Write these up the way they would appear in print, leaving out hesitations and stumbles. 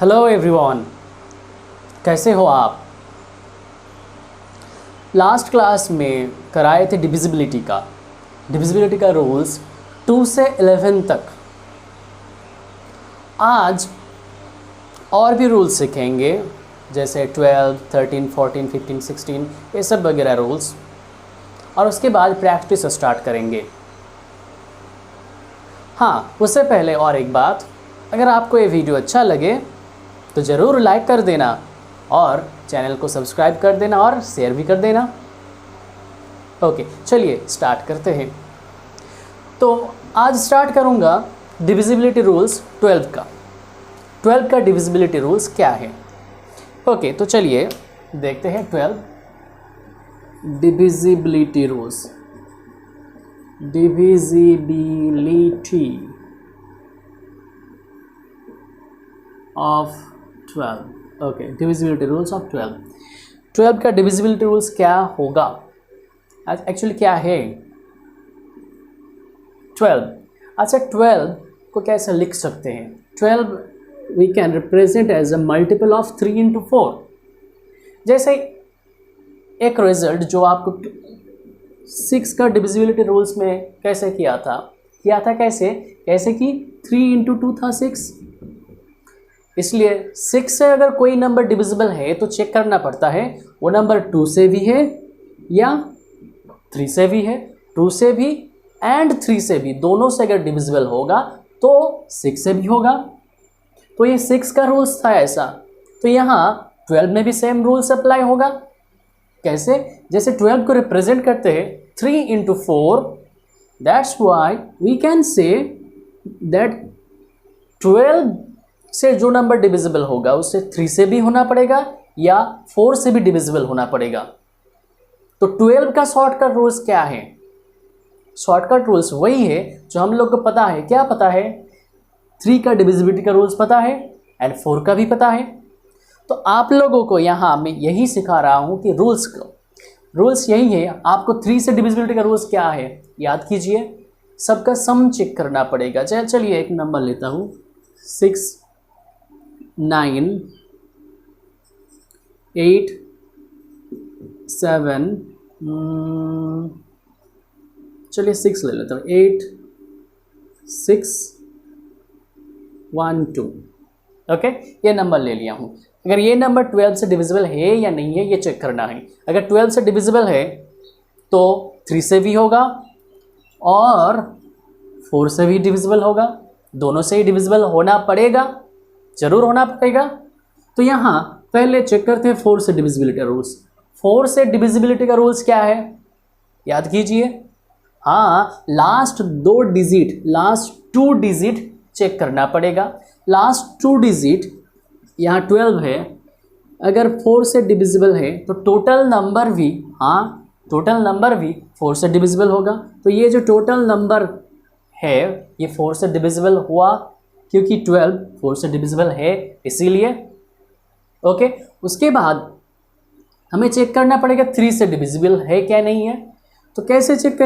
Hello everyone, कैसे हो आप। लास्ट क्लास में कराए थे डिविजिबिलिटी का रूल्स 2 से 11 तक। आज और भी रूल्स सीखेंगे, जैसे 12, 13, 14, 15, 16 ये सब वगैरह रूल्स, और उसके बाद प्रैक्टिस स्टार्ट करेंगे। हाँ, उससे पहले और एक बात, अगर आपको ये वीडियो अच्छा लगे तो ज़रूर लाइक कर देना और चैनल को सब्सक्राइब कर देना और शेयर भी कर देना। ओके, चलिए स्टार्ट करते हैं। तो आज स्टार्ट करूँगा डिविजिबिलिटी रूल्स 12 का डिविजिबिलिटी रूल्स क्या है। ओके, तो चलिए देखते हैं 12 divisibility rules. Divisibility of 12। Okay, divisibility rules of 12 का डिविजिबिलिटी रूल्स क्या होगा, एक्चुअली क्या है 12। अच्छा, 12 को कैसे लिख सकते हैं। 12 we can represent as a multiple of 3 into 4। जैसे एक रिजल्ट जो आपको 6 का डिविजिबिलिटी रूल्स में कैसे किया था कैसे कि 3 into 2 था 6, इसलिए 6 से अगर कोई नंबर डिविजिबल है तो चेक करना पड़ता है वो नंबर 2 से भी है या 3 से भी है। 2 से भी एंड 3 से भी, दोनों से अगर डिविजिबल होगा तो 6 से भी होगा। तो ये 6 का रूल्स था ऐसा, तो यहाँ 12 में भी सेम रूल्स अप्लाई होगा। कैसे, जैसे 12 को रिप्रेजेंट करते हैं 3 into 4, that's why we can say that 12 से जो नंबर डिविजिबल होगा उससे 3 से भी होना पड़ेगा या 4 से भी डिविजिबल होना पड़ेगा। तो 12 का शॉर्टकट रूल्स क्या है। शॉर्टकट रूल्स वही है जो हम लोग को पता है। क्या पता है, 3 का डिविजिबिलिटी का रूल्स पता है एंड 4 का भी पता है। तो आप लोगों को यहाँ मैं यही सिखा रहा हूँ कि रूल्स यही है। आपको 3 से डिविजिबिलिटी का रूल्स क्या है याद कीजिए, सबका सम चेक करना पड़ेगा। चलिए एक नंबर लेता हूँ, 6, 9, 8, 7, चलिए 6 ले लेता हूँ, 8, 6, 1, 2। ओके, ये नंबर ले लिया हूँ। अगर ये नंबर 12 से डिविजिबल है या नहीं है ये चेक करना है। अगर 12 से डिविजिबल है तो 3 से भी होगा और 4 से भी डिविजिबल होगा, दोनों से ही डिविजिबल होना पड़ेगा, जरूर होना पड़ेगा। तो यहाँ पहले चेक करते हैं 4 से डिविजिबिलिटी का रूल्स। 4 से डिविजिबिलिटी का रूल्स क्या है याद कीजिए। हाँ, लास्ट 2 डिजिट चेक करना पड़ेगा। लास्ट 2 डिजिट यहाँ 12 है, अगर 4 से डिविजिबल है तो टोटल नंबर भी 4 से डिविजिबल होगा। तो ये जो टोटल नंबर है ये 4 से डिविजिबल हुआ क्योंकि 12 4 से डिविजिबल है इसीलिए। ओके, उसके बाद हमें चेक करना पड़ेगा 3 से डिविजिबल है क्या नहीं है। तो कैसे चेक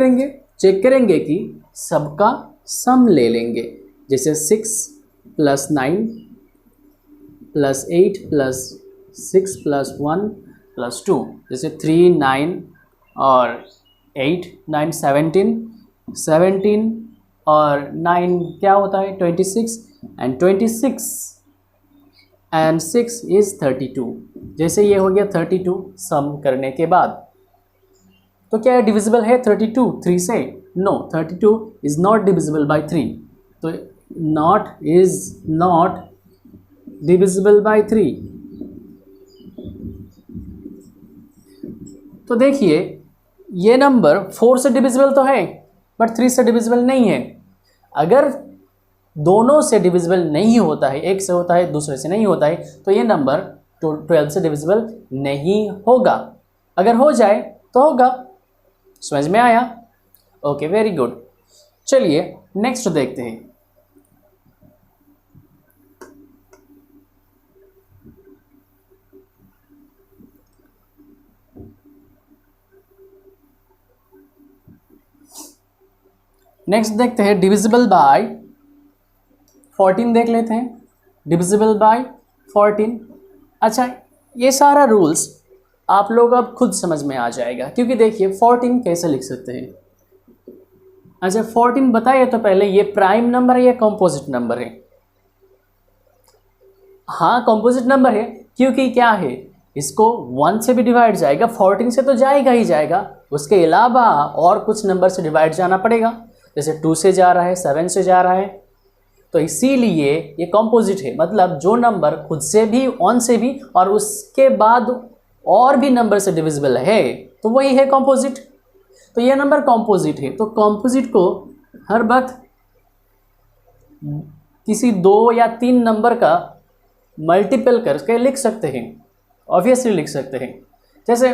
करेंगे कि सबका सम ले लेंगे। जैसे 6 + 9 + 8 + 6 + 1 + 2, जैसे 3, 9 और 8, 9, 17 और 9 क्या होता है 26 एंड 26 एंड 6 इज़ 32। जैसे ये हो गया 32 सम करने के बाद। तो क्या डिविजिबल है 32 3 से? No, 32 is not divisible by 3। तो नॉट डिविजिबल बाय 3। तो देखिए ये नंबर 4 से डिविजिबल तो है बट 3 से डिविजिबल नहीं है। अगर दोनों से डिविजिबल नहीं होता है, एक से होता है दूसरे से नहीं होता है, तो ये नंबर 12 से डिविजिबल नहीं होगा। अगर हो जाए तो होगा। समझ में आया? Okay, very good. चलिए नेक्स्ट देखते हैं। नेक्स्ट देखते हैं डिविजिबल बाय 14 देख लेते हैं। Divisible by 14। अच्छा, ये सारा रूल्स आप लोग अब खुद समझ में आ जाएगा, क्योंकि देखिए 14 कैसे लिख सकते हैं। अच्छा 14 बताइए तो पहले, ये प्राइम नंबर है या कंपोजिट नंबर है? हाँ कंपोजिट नंबर है, क्योंकि क्या है, इसको 1 से भी डिवाइड जाएगा, 14 से तो जाएगा ही जाएगा, उसके अलावा और कुछ नंबर से डिवाइड जाना पड़ेगा, जैसे 2 से जा रहा है, 7 से जा रहा है, तो इसीलिए ये कंपोजिट है। मतलब जो नंबर खुद से भी, ऑन से भी, और उसके बाद और भी नंबर से डिविजिबल है, तो वही है कंपोजिट। तो ये नंबर कंपोजिट है। तो कंपोजिट को हर वक्त किसी 2 या 3 नंबर का मल्टीपल करके लिख सकते हैं, ऑब्वियसली लिख सकते हैं। जैसे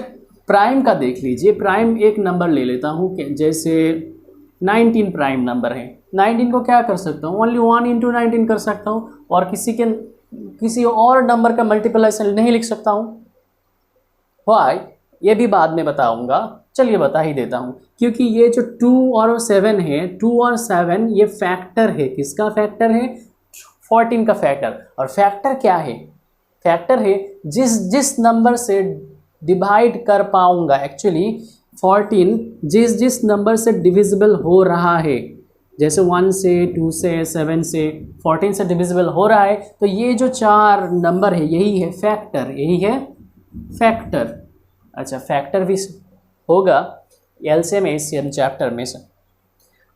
प्राइम का देख लीजिए, प्राइम एक नंबर ले लेता हूँ, जैसे 19 प्राइम नंबर है। 19 को क्या कर सकता हूँ, ओनली 1 इंटू 19 कर सकता हूँ, और किसी और नंबर का मल्टीपल ऐसे नहीं लिख सकता हूँ। वाई, ये भी बाद में बताऊँगा, चलिए बता ही देता हूँ। क्योंकि ये जो 2 और 7 है, 2 और 7 ये फैक्टर है। किसका फैक्टर है? 14 का फैक्टर। और फैक्टर क्या है? फैक्टर है जिस नंबर से डिवाइड कर पाऊंगा। एक्चुअली 14 जिस नंबर से डिविजिबल हो रहा है, जैसे 1 से, 2 से, 7 से, 14 से डिविजिबल हो रहा है, तो ये जो 4 नंबर है यही है फैक्टर, यही है फैक्टर। अच्छा फैक्टर भी होगा एलसीएम एचसीएम चैप्टर में से।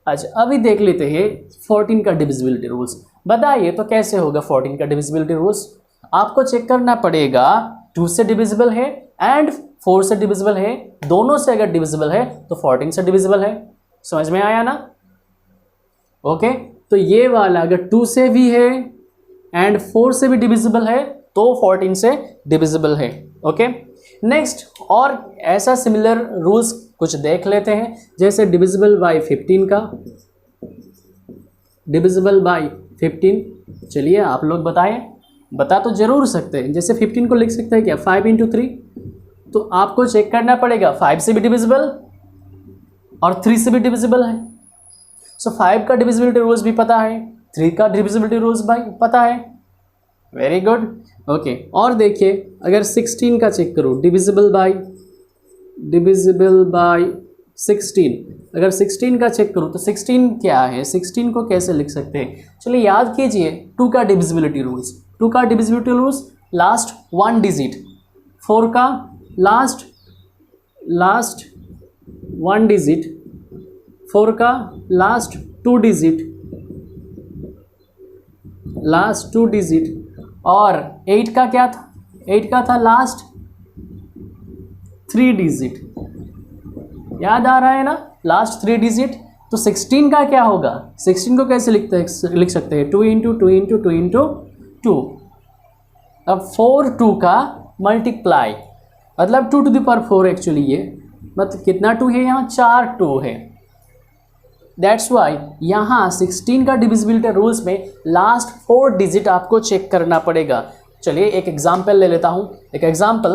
अच्छा अभी देख लेते हैं 14 का डिविजिबिलिटी रूल्स। बताइए तो कैसे होगा 14 का डिविजिबिलिटी रूल्स? आपको चेक करना पड़ेगा 2 से डिविजिबल है एंड 4 से डिविजिबल है, दोनों से अगर डिविजिबल है तो 14 से डिविजिबल है। समझ में आया ना? ओके, तो ये वाला अगर 2 से भी है एंड 4 से भी डिविजिबल है तो 14 से डिविजिबल है। ओके, नेक्स्ट और ऐसा सिमिलर रूल्स कुछ देख लेते हैं, जैसे डिविजिबल बाय 15 का, डिविजिबल बाय 15। चलिए आप लोग बताएं, बता तो जरूर सकते हैं। जैसे 15 को लिख सकते हैं क्या, 5 इंटू 3, तो आपको चेक करना पड़ेगा 5 से भी डिविजिबल और 3 से भी डिविजिबल है। सो 5 का डिविजिबिलिटी रूल्स भी पता है, 3 का डिविजिबिलिटी रूल्स भाई पता है। Very good. ओके, और देखिए अगर 16 का चेक करूँ, डिविजिबल बाय 16, अगर 16 का चेक करूँ तो 16 क्या है, 16 को कैसे लिख सकते हैं? चलिए याद कीजिए 2 का डिविजिबिलिटी रूल्स। 2 का डिविजिबिलिटी रूल्स, लास्ट 1 डिजिट, 4 का लास्ट 1 डिजिट, 4 का लास्ट 2 डिजिट, और 8 का क्या था, 8 का था लास्ट 3 डिजिट। याद आ रहा है ना, लास्ट 3 डिजिट। तो 16 का क्या होगा, 16 को कैसे लिख सकते हैं, 2 इंटू 2 इंटू 2 इंटू 2। अब 4 2 का मल्टीप्लाई, मतलब 2 टू द पावर 4 एक्चुअली, ये मतलब कितना 2 है यहाँ, 4 2 है। दैट्स वाई यहाँ 16 का डिविजिबिलिटी रूल्स में लास्ट 4 डिजिट आपको चेक करना पड़ेगा। चलिए एक एग्जाम्पल ले लेता हूँ, एक एग्जाम्पल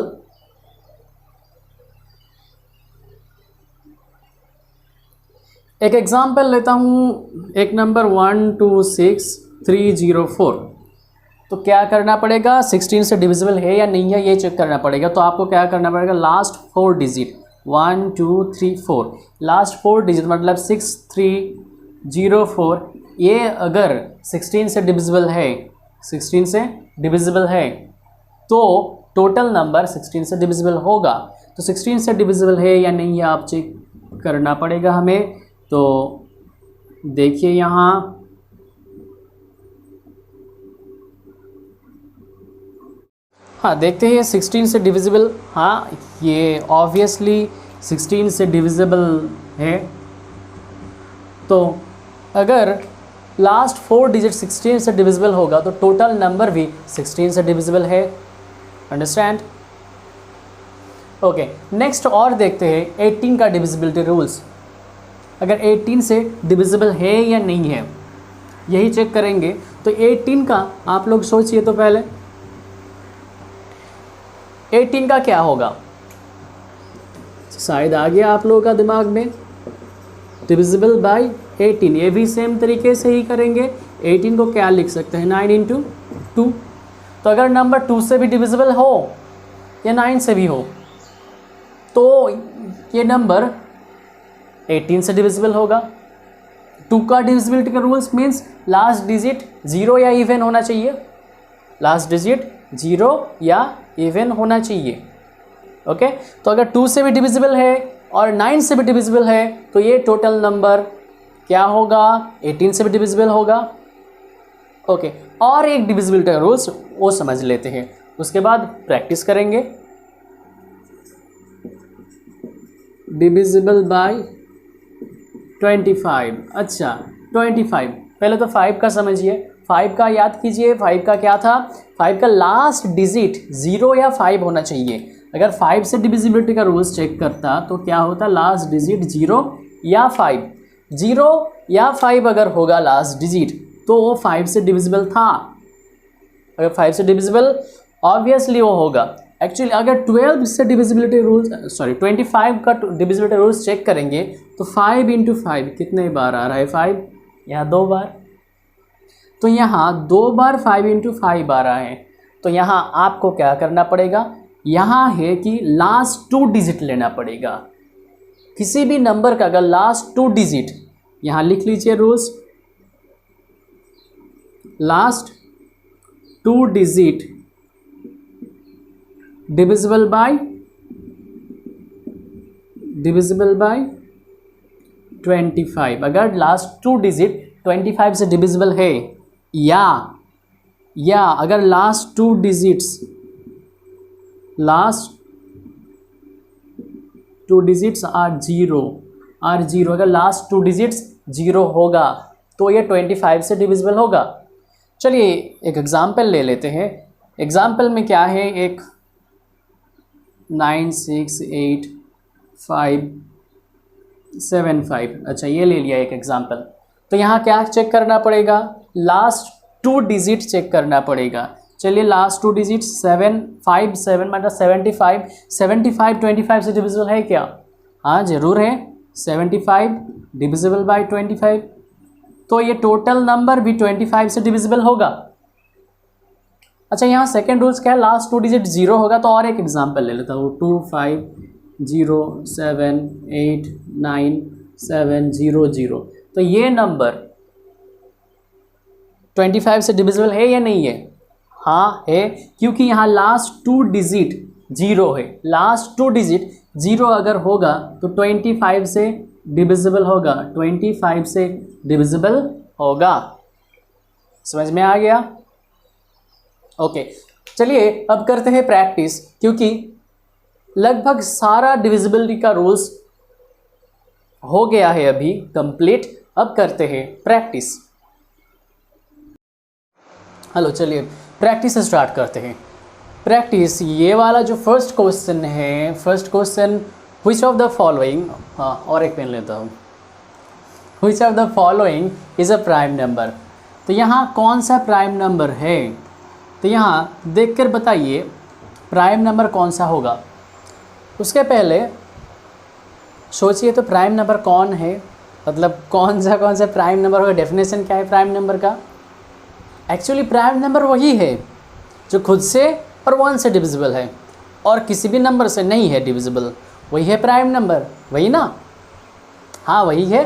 लेता हूँ, एक नंबर 126304। तो क्या करना पड़ेगा, 16 से डिविजिबल है या नहीं है ये चेक करना पड़ेगा। तो आपको क्या करना पड़ेगा, लास्ट 4 डिजिट 1 2 3 4, लास्ट 4 डिजिट मतलब 6304, ये अगर 16 से डिविजिबल है, 16 से डिविजिबल है तो टोटल नंबर 16 से डिविजिबल होगा। तो 16 से डिविजिबल है या नहीं ये आप चेक करना पड़ेगा हमें। तो देखिए यहाँ हाँ देखते हैं 16 से डिविजिबल, हाँ ये ऑब्वियसली 16 से डिविजिबल है। तो अगर लास्ट 4 डिजिट 16 से डिविजिबल होगा तो टोटल नंबर भी 16 से डिविजिबल है। अंडरस्टैंड? ओके, नेक्स्ट और देखते हैं 18 का डिविजिबिलिटी रूल्स। अगर 18 से डिविजिबल है या नहीं है यही चेक करेंगे। तो 18 का आप लोग सोचिए तो पहले 18 का क्या होगा, शायद आ गया आप लोगों का दिमाग में, डिविजिबल बाय 18। ये भी सेम तरीके से ही करेंगे। 18 को क्या लिख सकते हैं, 9 इंटू 2। तो अगर नंबर 2 से भी डिविजिबल हो या 9 से भी हो तो ये नंबर 18 से डिविजिबल होगा। 2 का डिविजिबिलिटी का रूल्स मीन्स लास्ट डिजिट 0 या इवन होना चाहिए, लास्ट डिजिट 0 या इवन होना चाहिए। ओके, तो अगर 2 से भी डिविजिबल है और 9 से भी डिविजिबल है तो ये टोटल नंबर क्या होगा, 18 से भी डिविजिबल होगा। ओके, और एक डिविजिबिलिटी का रूल्स वो समझ लेते हैं, उसके बाद प्रैक्टिस करेंगे। Divisible by 25। अच्छा 25, पहले तो 5 का समझिए, 5 का याद कीजिए। 5 का क्या था, 5 का लास्ट डिजिट 0 या 5 होना चाहिए। अगर 5 से डिविजिबिलिटी का रूल्स चेक करता तो क्या होता, लास्ट डिजिट 0 या 5, 0 या 5 अगर होगा लास्ट डिजिट तो वो 5 से डिविजिबल था। अगर 5 से डिविजिबल ऑब्वियसली वो होगा। एक्चुअली अगर 12 से डिविजिबिलिटी रूल्स 25 का डिविजिबिलिटी रूल्स चेक करेंगे तो 5 इंटू 5 कितने बार आ रहा है, 5, यहाँ 2 बार, तो यहाँ 2 बार 5 इंटू 5 आ रहा है। तो यहाँ आपको क्या करना पड़ेगा, यहाँ है कि लास्ट 2 डिजिट लेना पड़ेगा। किसी भी नंबर का अगर लास्ट 2 डिजिट, यहाँ लिख लीजिए rules, last 2 digit divisible by 25। अगर लास्ट 2 डिजिट 25 से डिविजिबल है या अगर लास्ट 2 डिजिट्स आर जीरो, अगर लास्ट 2 डिजिट्स 0 होगा तो ये 25 से डिविजिबल होगा। चलिए एक एग्जाम्पल ले लेते हैं। एग्जाम्पल में क्या है, एक 9 6 8 5 7 5, अच्छा ये ले लिया एक एग्जाम्पल। तो यहाँ क्या चेक करना पड़ेगा, लास्ट 2 डिजिट चेक करना पड़ेगा। चलिए लास्ट 2 डिजिट 7 5 7 मतलब 75, 75 25 से डिविजिबल है क्या, हाँ ज़रूर है, 75 डिविजिबल बाय 25, तो ये टोटल नंबर भी 25 से डिविजिबल होगा। अच्छा यहाँ सेकेंड रूल्स क्या है, लास्ट 2 डिजिट 0 होगा। तो और एक एग्जांपल ले लेता हूँ, 2 5 0 7 8 9 7 0 0। तो ये नंबर 25 से डिविजिबल है या नहीं है, हाँ है, क्योंकि यहाँ लास्ट 2 डिजिट 0 है। लास्ट 2 डिजिट 0 अगर होगा तो 25 से डिविजिबल होगा, 25 से डिविजिबल होगा। समझ में आ गया? ओके, चलिए अब करते हैं प्रैक्टिस, क्योंकि लगभग सारा डिविजिबिलिटी का रूल्स हो गया है अभी कंप्लीट। अब करते हैं प्रैक्टिस। हेलो, चलिए प्रैक्टिस स्टार्ट करते हैं। प्रैक्टिस ये वाला जो फर्स्ट क्वेश्चन है, first question, which of the following, हाँ और एक पेन लेता हूँ, which of the following is a prime number. तो यहाँ कौन सा प्राइम नंबर है, तो यहाँ देखकर बताइए प्राइम नंबर कौन सा होगा। उसके पहले सोचिए तो प्राइम नंबर कौन है, मतलब कौन सा प्राइम नंबर होगा, डेफिनेशन क्या है प्राइम नंबर का। एक्चुअली प्राइम नंबर वही है जो खुद से और 1 से डिविजिबल है और किसी भी नंबर से नहीं है डिविजिबल, वही है प्राइम नंबर, वही ना, हाँ वही है।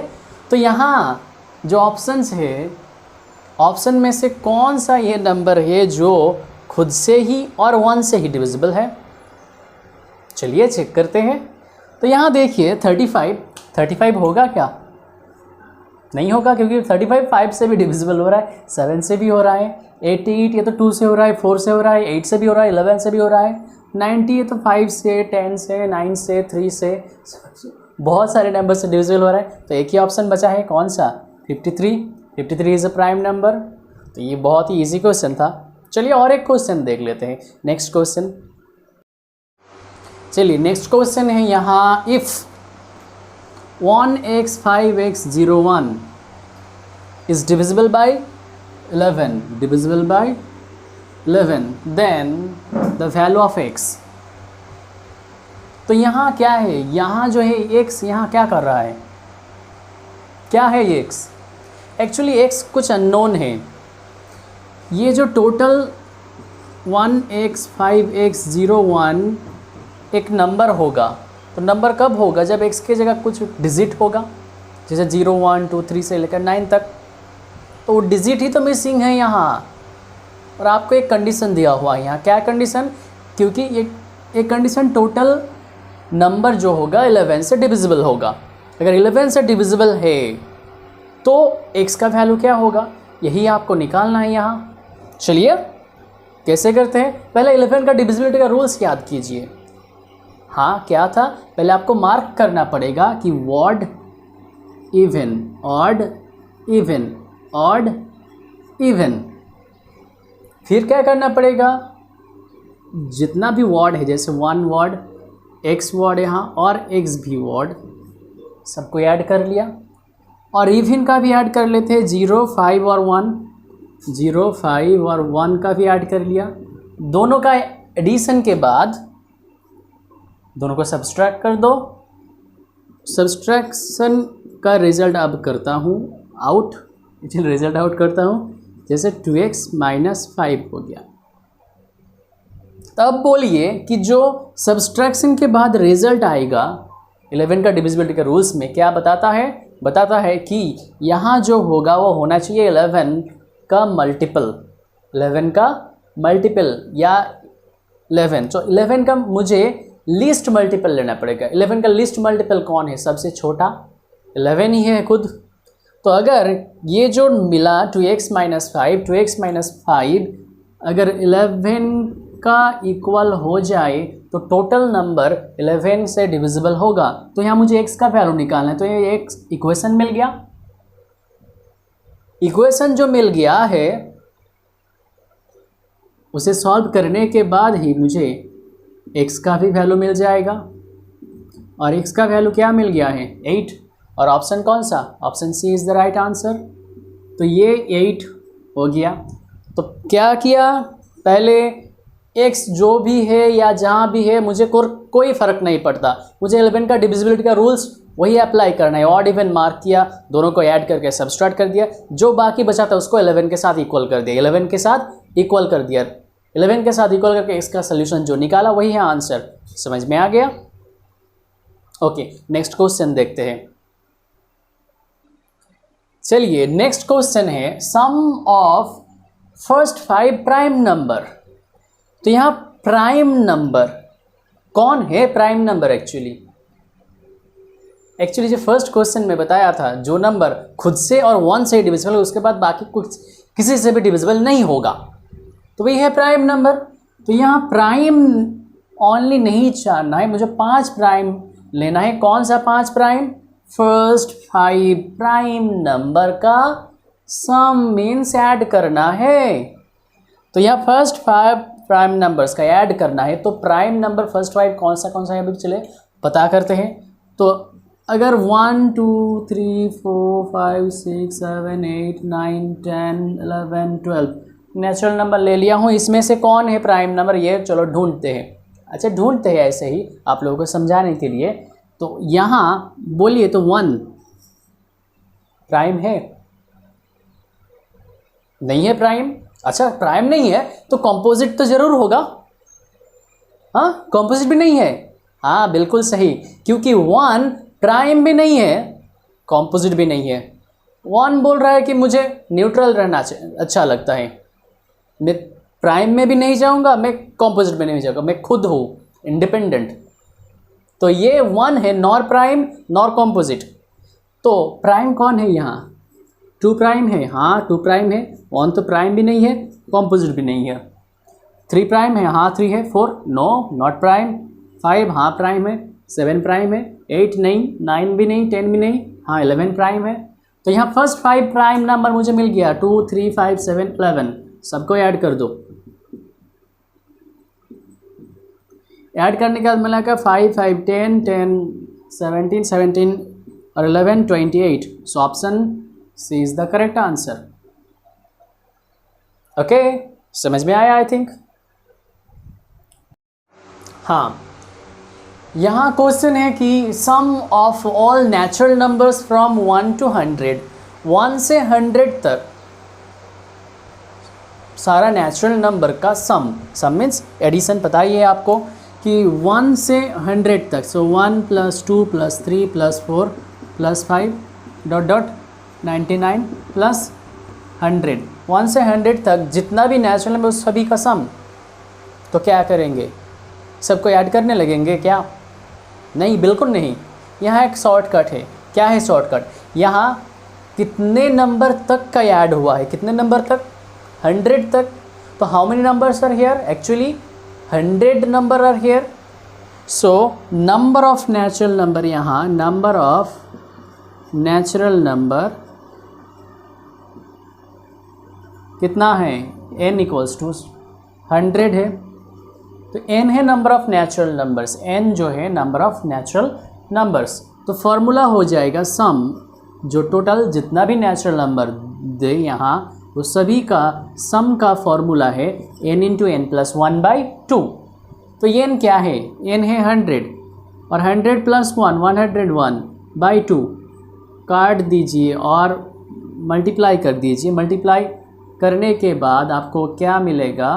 तो यहाँ जो ऑप्शंस है, ऑप्शन में से कौन सा ये नंबर है जो खुद से ही और 1 से ही डिविजिबल है, चलिए चेक करते हैं। तो यहाँ देखिए 35 होगा क्या, नहीं होगा, क्योंकि 35 5 से भी डिविजिबल हो रहा है, 7 से भी हो रहा है, 88 ये तो 2 से हो रहा है, 4 से हो रहा है, 8 से भी हो रहा है, 11 से भी हो रहा है, 90 ये तो 5 से, 10 से, 9 से, 3 से, बहुत सारे नंबर से डिविजिबल हो रहा है। तो एक ही ऑप्शन बचा है, कौन सा, 53 इज़ अ प्राइम नंबर। तो ये बहुत ही ईजी क्वेश्चन था। चलिए और एक क्वेश्चन देख लेते हैं, नेक्स्ट क्वेश्चन। चलिए नेक्स्ट क्वेश्चन है यहाँ, if 1x 5x 0 1 is divisible by 11, then the value of x। तो यहाँ क्या है, यहाँ जो है x यहाँ क्या कर रहा है, क्या है ये x, एक्चुअली x कुछ अननोन है। ये जो टोटल 1x 5x 0 1 एक नंबर होगा, तो नंबर कब होगा? जब x की जगह कुछ डिजिट होगा, जैसे 0 1 2 3 से लेकर 9 तक, तो वो डिजिट ही तो मिसिंग है यहाँ। और आपको एक कंडीशन दिया हुआ है यहाँ, क्या कंडीशन? क्योंकि एक कंडीशन टोटल नंबर जो होगा 11 से डिविजिबल होगा। अगर 11 से डिविजिबल है तो x का वैल्यू क्या होगा, यही आपको निकालना है यहाँ। चलिए कैसे करते हैं, पहले 11 का डिविजिबिलिटी का रूल्स याद कीजिए। हाँ क्या था, पहले आपको मार्क करना पड़ेगा कि odd even, odd even, odd even. फिर क्या करना पड़ेगा, जितना भी वॉर्ड है, जैसे 1 वॉर्ड, x वॉर्ड यहाँ और x भी वॉर्ड, सबको ऐड कर लिया। और इवन का भी ऐड कर लेते हैं, 0 5 और 1, 0 5 और 1 का भी ऐड कर लिया। दोनों का एडिशन के बाद दोनों को सब्सट्रैक्ट कर दो। सब्सट्रैक्शन का रिजल्ट अब करता हूँ आउट, रिजल्ट आउट करता हूँ, जैसे 2x - 5 हो गया। तब बोलिए कि जो सब्सट्रैक्शन के बाद रिजल्ट आएगा 11 का डिविजिबिलिटी के रूल्स में क्या बताता है? बताता है कि यहाँ जो होगा वो होना चाहिए 11 का मल्टीपल, 11 का मल्टीपल या 11। तो 11 का मुझे लीस्ट मल्टीपल लेना पड़ेगा। 11 का लीस्ट मल्टीपल कौन है? सबसे छोटा 11 ही है खुद। तो अगर ये जो मिला 2x - 5, 2x - 5 अगर 11 का इक्वल हो जाए तो टोटल नंबर 11 से डिविजिबल होगा। तो यहाँ मुझे x का वैल्यू निकालना है, तो ये एक इक्वेशन मिल गया। इक्वेशन जो मिल गया है उसे सॉल्व करने के बाद ही मुझे x का भी वैल्यू मिल जाएगा। और x का वैल्यू क्या मिल गया है? 8। और ऑप्शन कौन सा? Option C is the right answer. तो ये 8 हो गया। तो क्या किया, पहले x जो भी है या जहाँ भी है मुझे कोई फ़र्क नहीं पड़ता, मुझे 11 का डिविजिबिलिटी का रूल्स वही अप्लाई करना है। ऑड इवन मार्क किया, दोनों को ऐड करके सब्सट्रैक्ट कर दिया, जो बाकी बचा था उसको 11 के साथ इक्वल कर दिया, 11 के साथ इक्वल कर दिया, 11 के साथ इक्वल करके इसका सोल्यूशन जो निकाला वही है आंसर। समझ में आ गया? ओके, नेक्स्ट क्वेश्चन देखते हैं। चलिए नेक्स्ट क्वेश्चन है sum of first 5 prime number. तो यहाँ प्राइम नंबर कौन है? प्राइम नंबर एक्चुअली जो फर्स्ट क्वेश्चन में बताया था, जो नंबर खुद से और 1 से डिविजिबल, उसके बाद बाकी कुछ किसी से भी डिविजिबल नहीं होगा, तो वही है प्राइम नंबर। तो यहाँ प्राइम ओनली नहीं जानना है, मुझे 5 प्राइम लेना है। कौन सा 5 प्राइम? फर्स्ट 5 प्राइम नंबर का सम मीन्स ऐड करना है। तो यहाँ फर्स्ट 5 प्राइम नंबर्स का ऐड करना है, तो प्राइम नंबर फर्स्ट 5 कौन सा है अभी चले पता करते हैं। तो अगर 1 2 3 4 5 6 7 8 9 10 11 12 नेचुरल नंबर ले लिया हूँ, इसमें से कौन है प्राइम नंबर ये चलो ढूंढते हैं। अच्छा ढूंढते हैं ऐसे ही आप लोगों को समझाने के लिए। तो यहाँ बोलिए तो 1 प्राइम है? नहीं है प्राइम। अच्छा प्राइम नहीं है तो कॉम्पोजिट तो जरूर होगा। हाँ कॉम्पोजिट भी नहीं है, हाँ बिल्कुल सही, क्योंकि 1 प्राइम भी नहीं है कॉम्पोजिट भी नहीं है। 1 बोल रहा है कि मुझे न्यूट्रल रहना अच्छा लगता है, मैं प्राइम में भी नहीं जाऊंगा, मैं कॉम्पोजिट में नहीं जाऊंगा, मैं खुद हूँ इंडिपेंडेंट। तो ये 1 है, नॉर प्राइम नॉर कॉम्पोजिट। तो प्राइम कौन है यहाँ? 2 प्राइम है, हाँ 2 प्राइम है। 1 तो प्राइम भी नहीं है, कॉम्पोजिट भी नहीं है। 3 प्राइम है, हाँ 3 है। 4 नो नॉट प्राइम। 5 हाँ प्राइम है। 7 प्राइम है। 8 नहीं, 9 भी नहीं, 10 भी नहीं, हाँ 11 प्राइम है। तो यहाँ फर्स्ट 5 प्राइम नंबर मुझे मिल गया 2 3 5 7 11। सबको ऐड कर दो। ऐड करने के बाद मिला का 5 5 10 10 17 17 और 11 28। So option C is the correct answer. Okay समझ में आया आई थिंक। हाँ यहाँ क्वेश्चन है कि sum of all natural numbers from 1 to 100, 1 से 100 तक सारा नेचुरल नंबर का सम मीन्स एडिशन पता ही है आपको कि 1 से 100 तक, सो 1 + 2 + 3 + 4 + 5 ... 99 + 100, 1 से 100 तक जितना भी नेचुरल नंबर उस सभी का सम। तो क्या करेंगे, सबको ऐड करने लगेंगे क्या? नहीं, बिल्कुल नहीं। यहाँ एक शॉर्टकट है। क्या है शॉर्टकट? यहाँ कितने नंबर तक का ऐड हुआ है, कितने नंबर तक? 100 तक। तो how many numbers are here? Actually 100 number are here. So number of natural number, यहाँ नंबर ऑफ नेचुरल नंबर कितना है? n = 100 है। तो n है number of natural numbers, n जो है नंबर ऑफ नेचुरल नंबर्स। तो फॉर्मूला हो जाएगा सम, जो टोटल जितना भी नेचुरल नंबर दे यहाँ वो सभी का सम का फॉर्मूला है n × n + 1/2। तो n क्या है? n है 100 और 100 + 1 101/2 काट दीजिए और मल्टीप्लाई कर दीजिए। मल्टीप्लाई करने के बाद आपको क्या मिलेगा?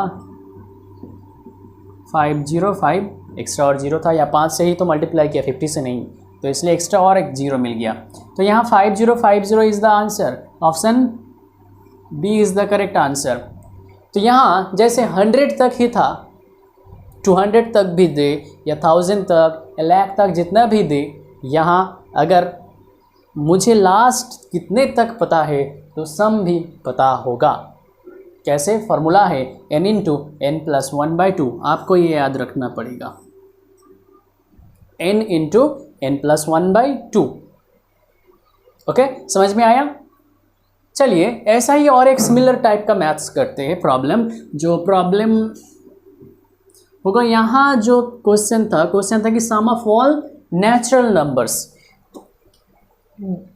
505 एक्स्ट्रा और 0 था, या 5 से ही तो मल्टीप्लाई किया, 50 से नहीं, तो इसलिए एक्स्ट्रा और एक 0 मिल गया। तो यहाँ 5050 is the answer. Option B is the correct answer. तो यहाँ जैसे 100 तक ही था, 200 तक भी दे या 1000 तक, 1,00,000 तक, जितना भी दे, यहाँ अगर मुझे लास्ट कितने तक पता है तो सम भी पता होगा। कैसे? फॉर्मूला है n × n + 1/2। आपको ये याद रखना पड़ेगा, n × n + 1/2। ओके, समझ में आया? चलिए ऐसा ही और एक सिमिलर टाइप का मैथ्स करते हैं प्रॉब्लम। जो प्रॉब्लम होगा यहाँ, जो क्वेश्चन था कि sum of all natural numbers.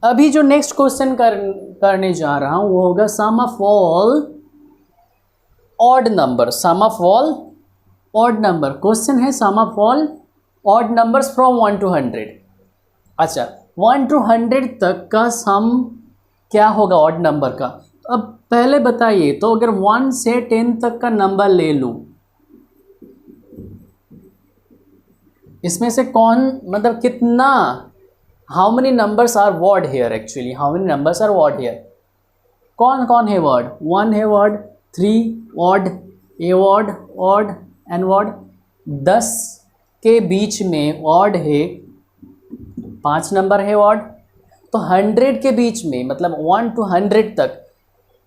अभी जो नेक्स्ट क्वेश्चन करने जा रहा हूँ वो होगा sum of all odd number. Sum of all odd number question है, sum of all odd numbers from 1 to 100। अच्छा, 1 to 100 तक का सम क्या होगा ऑड नंबर का? अब पहले बताइए, तो अगर 1 से 10 तक का नंबर ले लूँ, इसमें से कौन, मतलब कितना, how many numbers are odd here? Actually how many numbers are odd here? कौन कौन है वर्ड? 1 है वर्ड, 3 वर्ड, ए वर्ड, ऑड एंड वर्ड। 10 के बीच में वर्ड है, 5 नंबर है वर्ड। तो 100 के बीच में, मतलब 1 to 100 तक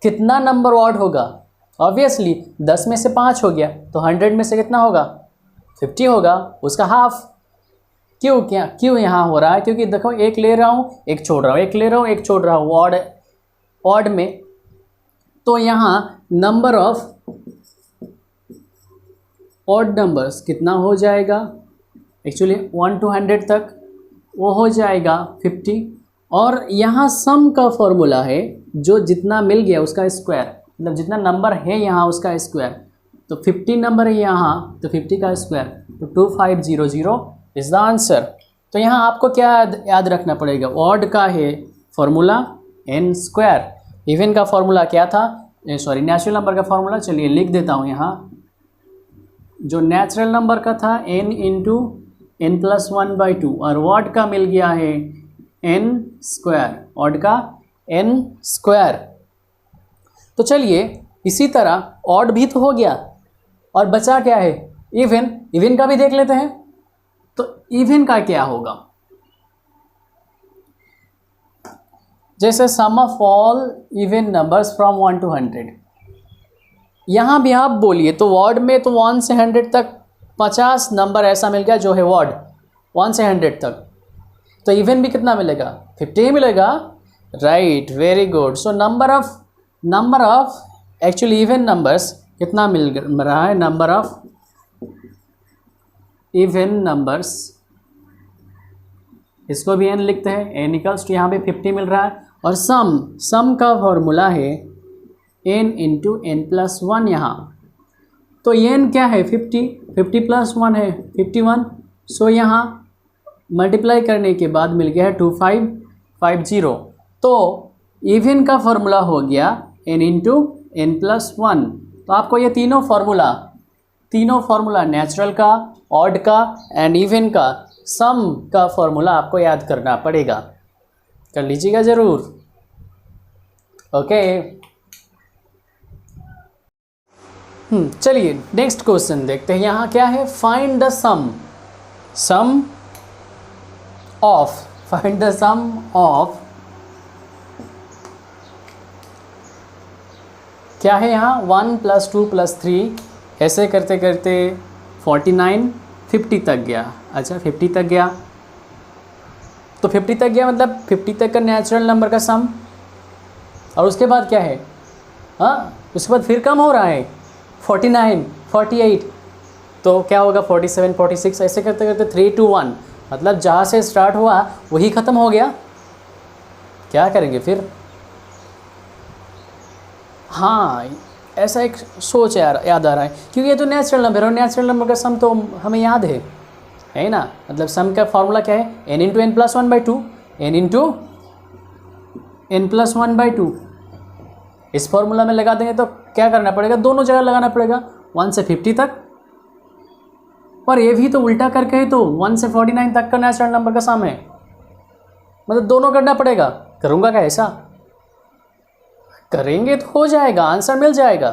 कितना नंबर वर्ड होगा? ऑब्वियसली 10 में से 5 हो गया, तो 100 में से कितना होगा? 50 होगा, उसका हाफ। क्यों यहाँ हो रहा है? क्योंकि देखो, एक ले रहा हूँ, एक छोड़ रहा हूँ, एक ले रहा हूँ, एक छोड़ रहा हूँ, ऑड में। तो यहाँ नंबर ऑफ ऑड नंबर्स कितना हो जाएगा? एक्चुअली 1 to 100 तक वो हो जाएगा 50। और यहाँ सम का फॉर्मूला है, जो जितना मिल गया उसका स्क्वायर, मतलब जितना नंबर है यहाँ उसका स्क्वायर। तो 50 नंबर है यहाँ, तो 50 का स्क्वायर, तो 2500 इज़ द आंसर। तो यहाँ आपको क्या याद रखना पड़ेगा? ऑड का है फॉर्मूला n², इवन का फॉर्मूला क्या था? सॉरी, नेचुरल नंबर का फॉर्मूला, चलिए लिख देता हूँ यहाँ। जो नेचुरल नंबर का था n × n + 1/2, और ऑड का मिल गया है n², ऑड का n²। तो चलिए इसी तरह ऑड भी तो हो गया, और बचा क्या है? इवन का भी देख लेते हैं। तो इवन का क्या होगा? जैसे sum of all even numbers from 1 to 100, यहाँ भी आप बोलिए तो वर्ड में तो 1 से 100 तक 50 नंबर ऐसा मिल गया जो है वर्ड 1 से 100 तक। तो इवन भी कितना मिलेगा? 50 मिलेगा, right, very good. So number of actually even numbers कितना मिल रहा है? नंबर ऑफ इवन नंबर्स, इसको भी n लिखते हैं, n = यहाँ पे 50 मिल रहा है। और सम का फॉर्मूला है n × n + 1 यहाँ। तो n क्या है? 50 + 1 है 51। सो यहाँ मल्टीप्लाई करने के बाद मिल गया है 2550। तो इवन का फॉर्मूला हो गया n × n + 1। तो आपको ये तीनों फार्मूला नेचुरल का, ऑड का एंड इवन का सम का फार्मूला आपको याद करना पड़ेगा। कर लीजिएगा ज़रूर। ओके, चलिए नेक्स्ट क्वेश्चन देखते हैं। यहाँ क्या है, फाइंड द सम ऑफ क्या है यहाँ 1 + 2 + 3 ऐसे करते करते 49 50 तक गया। अच्छा 50 तक गया, तो 50 तक गया मतलब 50 तक का नेचुरल नंबर का सम, और उसके बाद क्या है, हाँ उसके बाद फिर कम हो रहा है 49 48, तो क्या होगा 47 46 ऐसे करते करते 3 to 1, मतलब जहाँ से स्टार्ट हुआ वही ख़त्म हो गया। क्या करेंगे फिर? हाँ ऐसा एक सोच याद आ रहा है, क्योंकि ये तो नेचुरल नंबर है और नेचुरल नंबर का सम तो हमें याद है ना। मतलब सम का फॉर्मूला क्या है, n × n + 1/2, n × n + 1/2। इस फॉर्मूला में लगा देंगे तो क्या करना पड़ेगा, दोनों जगह लगाना पड़ेगा 1 से 50 तक, और ये भी तो उल्टा करके ही तो 1 से 49 तक का नेचुरल नंबर का सम है, मतलब दोनों करना पड़ेगा। करूँगा क्या ऐसा? करेंगे तो हो जाएगा, आंसर मिल जाएगा,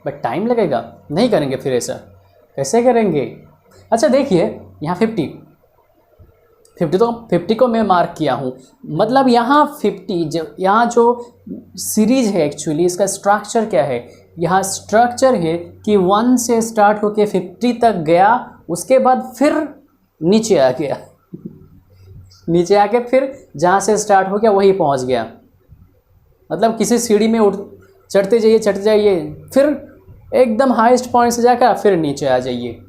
बट टाइम लगेगा। नहीं करेंगे फिर ऐसा कैसे करेंगे? अच्छा देखिए यहाँ 50 को मैं मार्क किया हूँ, मतलब यहाँ 50 यहाँ जो सीरीज है एक्चुअली इसका स्ट्रक्चर क्या है, यहाँ स्ट्रक्चर है कि 1 से स्टार्ट होके 50 तक गया, उसके बाद फिर नीचे आ गया नीचे आके फिर जहाँ से स्टार्ट हो गया वही पहुँच गया। मतलब किसी सीढ़ी में चढ़ते जाइए फिर एकदम हाईएस्ट पॉइंट से जाकर फिर नीचे आ जाइए।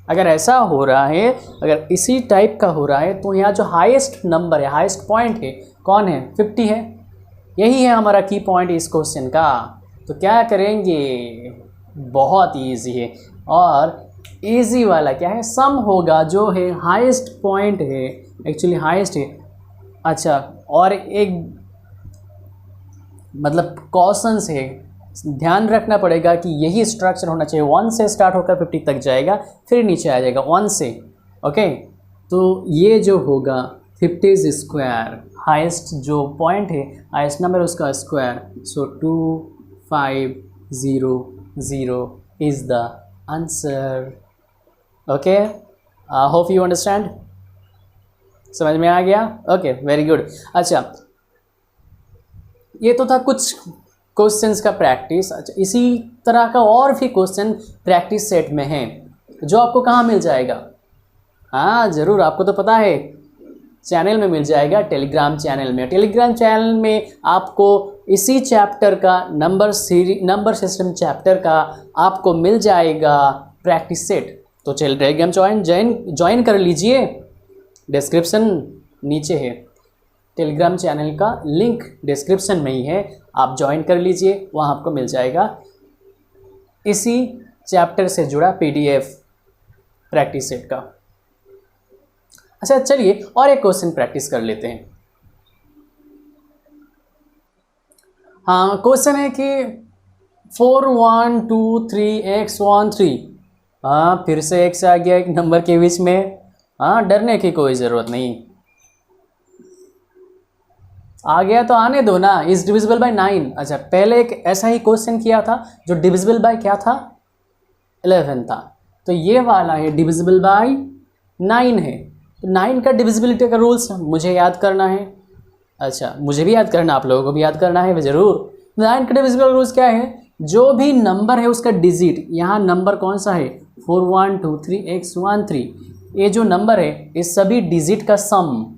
अगर ऐसा हो रहा है, अगर इसी टाइप का हो रहा है, तो यहाँ जो हाईएस्ट नंबर है, हाईएस्ट पॉइंट है कौन है, 50 है। यही है हमारा की पॉइंट इस क्वेश्चन का। तो क्या करेंगे, बहुत इजी है, और इजी वाला क्या है, सम होगा जो है हाईएस्ट पॉइंट है, एक्चुअली हाईएस्ट है। अच्छा और एक मतलब क्वेश्चंस है, ध्यान रखना पड़ेगा कि यही स्ट्रक्चर होना चाहिए, 1 से स्टार्ट होकर 50 तक जाएगा फिर नीचे आ जाएगा 1 से। ओके, तो ये जो होगा 50 स्क्वायर, हाईएस्ट जो पॉइंट है, हाईएस्ट नंबर उसका square, so 2500 is the answer. Okay, hope you understand, समझ में आ गया? Okay very good. अच्छा ये तो था कुछ क्वेश्चंस का प्रैक्टिस। अच्छा इसी तरह का और भी क्वेश्चन प्रैक्टिस सेट में है, जो आपको कहाँ मिल जाएगा? हाँ ज़रूर, आपको तो पता है चैनल में मिल जाएगा, टेलीग्राम चैनल में। टेलीग्राम चैनल में आपको इसी चैप्टर का नंबर सिस्टम चैप्टर का आपको मिल जाएगा प्रैक्टिस सेट। तो चल टेलीग्राम ज्वाइन कर लीजिए, डिस्क्रिप्शन नीचे है, टेलीग्राम चैनल का लिंक डिस्क्रिप्शन में ही है, आप ज्वाइन कर लीजिए, वहाँ आपको मिल जाएगा इसी चैप्टर से जुड़ा PDF प्रैक्टिस सेट का। अच्छा चलिए और एक क्वेश्चन प्रैक्टिस कर लेते हैं। हाँ क्वेश्चन है कि 4 1 2 3 x 1 3, हाँ फिर से x आ गया एक नंबर के बीच में। हाँ डरने की कोई ज़रूरत नहीं, आ गया तो आने दो ना। Is divisible by 9। अच्छा पहले एक ऐसा ही क्वेश्चन किया था जो डिविजिबल बाय क्या था, 11 था, तो ये वाला है डिविजिबल बाय 9 है। तो 9 का डिविजिबिलिटी का रूल्स मुझे याद करना है। अच्छा मुझे भी याद करना, आप लोगों को भी याद करना है ज़रूर। 9 का डिविजिबल रूल्स क्या है, जो भी नंबर है उसका डिजिट, यहाँ नंबर कौन सा है 4 1 2 3 x 1 3, ये जो नंबर है इस सभी डिजिट का सम,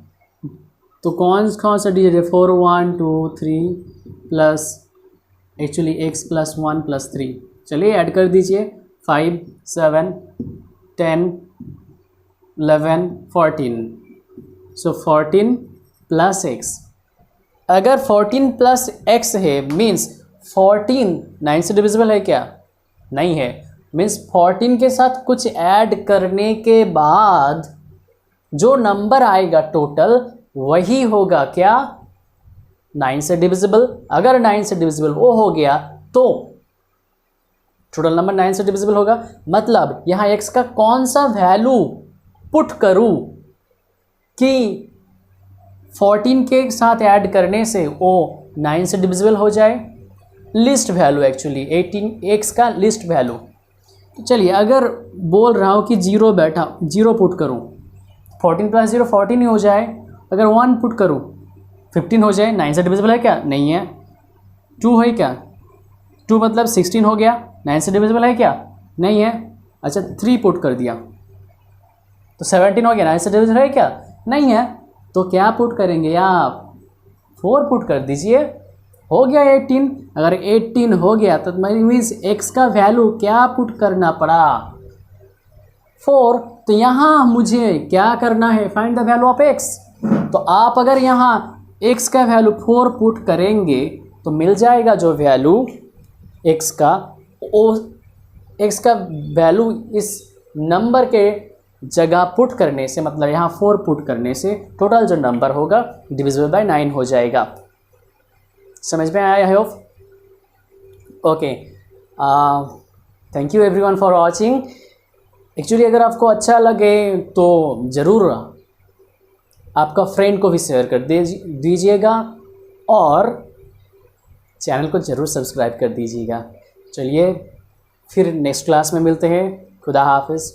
तो कौन सा डिजिट है 4 1 2 3 प्लस एक्चुअली x + 1 + 3, चलिए ऐड कर दीजिए 5 7 10 11 14, सो 14 + x। अगर 14 + x है मीन्स 14 9 से डिविजिबल है क्या, नहीं है, मीन्स 14 के साथ कुछ ऐड करने के बाद जो नंबर आएगा टोटल वही होगा क्या, 9 से डिविजिबल। अगर 9 से डिविजिबल वो हो गया तो टोटल नंबर 9 से डिविजिबल होगा, मतलब यहाँ x का कौन सा वैल्यू पुट करूँ कि 14 के साथ ऐड करने से वो 9 से डिविजिबल हो जाए। लिस्ट वैल्यू एक्चुअली 18 x का लिस्ट वैल्यू। तो चलिए अगर बोल रहा हूँ कि 0 बैठा 0 पुट करूँ, 14 + 0 14 ही हो जाए। अगर 1 पुट करूँ 15 हो जाए। 9 से डिविजिबल है क्या? नहीं है। 2 है क्या? 2 मतलब 16 हो गया। 9 से डिविजिबल है क्या? नहीं है। अच्छा 3 पुट कर दिया तो 17 हो गया। 9 से डिविजिबल है क्या? नहीं है। तो क्या पुट करेंगे आप? 4 पुट कर दीजिए, हो गया 18। अगर 18 हो गया तो मीन्स x का वैल्यू क्या पुट करना पड़ा? 4। तो यहाँ मुझे क्या करना है? Find the value of x। तो आप अगर यहाँ x का वैल्यू 4 पुट करेंगे तो मिल जाएगा जो वैल्यू x का, वो x का वैल्यू इस नंबर के जगह पुट करने से, मतलब यहाँ 4 पुट करने से टोटल जो नंबर होगा डिविजिबल बाय 9 हो जाएगा। समझ में आया? I hope. Okay, thank you everyone for watching. Actually अगर आपको अच्छा लगे तो ज़रूर आपका फ्रेंड को भी शेयर कर दीजिएगा और चैनल को ज़रूर सब्सक्राइब कर दीजिएगा। चलिए फिर नेक्स्ट क्लास में मिलते हैं। खुदा हाफिज़।